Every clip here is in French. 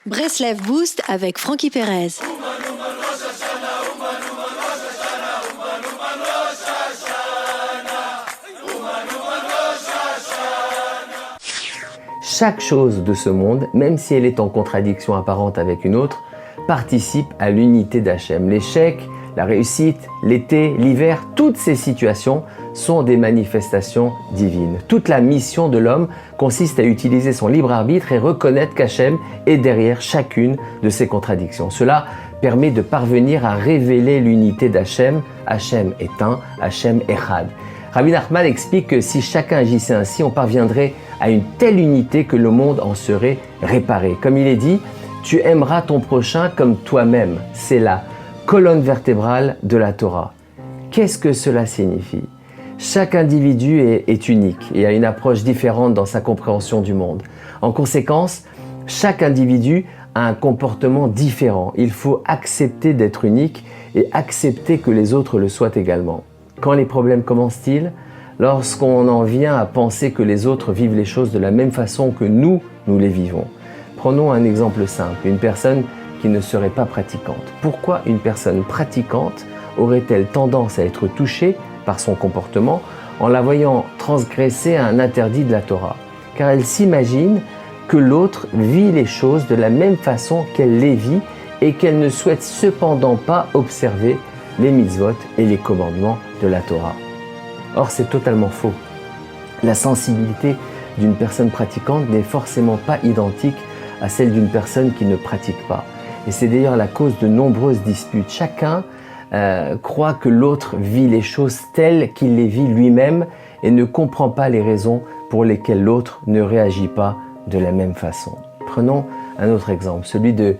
Breslev Boost avec Francky Perez. Chaque chose de ce monde, même si elle est en contradiction apparente avec une autre, participe à l'unité d'Hachem. L'échec, la réussite, l'été, l'hiver, toutes ces situations sont des manifestations divines. Toute la mission de l'homme consiste à utiliser son libre arbitre et reconnaître qu'Hachem est derrière chacune de ces contradictions. Cela permet de parvenir à révéler l'unité d'Hachem. Hachem est un, Hachem Echad. Rabbi Nachman explique que si chacun agissait ainsi, on parviendrait à une telle unité que le monde en serait réparé. Comme il est dit, tu aimeras ton prochain comme toi-même. C'est la colonne vertébrale de la Torah. Qu'est-ce que cela signifie ? Chaque individu est unique et a une approche différente dans sa compréhension du monde. En conséquence, chaque individu a un comportement différent. Il faut accepter d'être unique et accepter que les autres le soient également. Quand les problèmes commencent-ils ? Lorsqu'on en vient à penser que les autres vivent les choses de la même façon que nous les vivons. Prenons un exemple simple, une personne qui ne serait pas pratiquante. Pourquoi une personne pratiquante aurait-elle tendance à être touchée par son comportement en la voyant transgresser un interdit de la Torah ? Car elle s'imagine que l'autre vit les choses de la même façon qu'elle les vit et qu'elle ne souhaite cependant pas observer les mitzvot et les commandements de la Torah. Or, c'est totalement faux. La sensibilité d'une personne pratiquante n'est forcément pas identique à celle d'une personne qui ne pratique pas. Et c'est d'ailleurs la cause de nombreuses disputes. Chacun croit que l'autre vit les choses telles qu'il les vit lui-même et ne comprend pas les raisons pour lesquelles l'autre ne réagit pas de la même façon. Prenons un autre exemple, celui de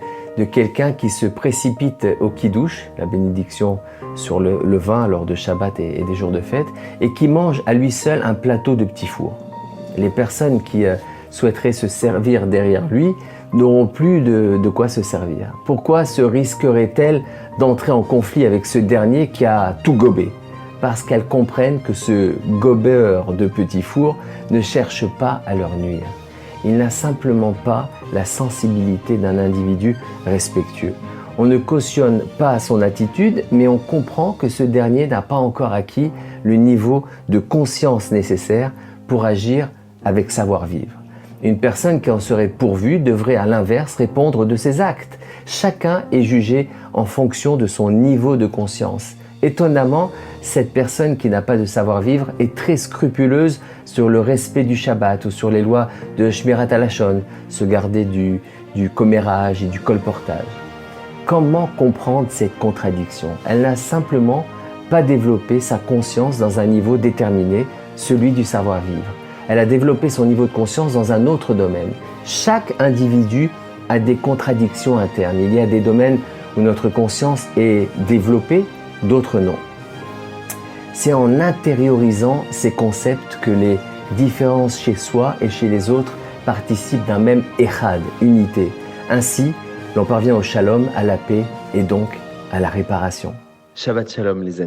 quelqu'un qui se précipite au kiddush, la bénédiction sur le vin lors de Shabbat et des jours de fête, et qui mange à lui seul un plateau de petits fours. Les personnes qui souhaiteraient se servir derrière lui n'auront plus de quoi se servir. Pourquoi se risquerait-elle d'entrer en conflit avec ce dernier qui a tout gobé ? Parce qu'elles comprennent que ce gobeur de petits fours ne cherche pas à leur nuire. Il n'a simplement pas la sensibilité d'un individu respectueux. On ne cautionne pas son attitude, mais on comprend que ce dernier n'a pas encore acquis le niveau de conscience nécessaire pour agir avec savoir-vivre. Une personne qui en serait pourvue devrait à l'inverse répondre de ses actes. Chacun est jugé en fonction de son niveau de conscience. Étonnamment, cette personne qui n'a pas de savoir-vivre est très scrupuleuse sur le respect du Shabbat ou sur les lois de Shmirat HaLashon, se garder du commérage et du colportage. Comment comprendre cette contradiction ? Elle n'a simplement pas développé sa conscience dans un niveau déterminé, celui du savoir-vivre. Elle a développé son niveau de conscience dans un autre domaine. Chaque individu a des contradictions internes. Il y a des domaines où notre conscience est développée, d'autres non. C'est en intériorisant ces concepts que les différences chez soi et chez les autres participent d'un même echad, unité. Ainsi, l'on parvient au shalom, à la paix et donc à la réparation. Shabbat shalom les amis.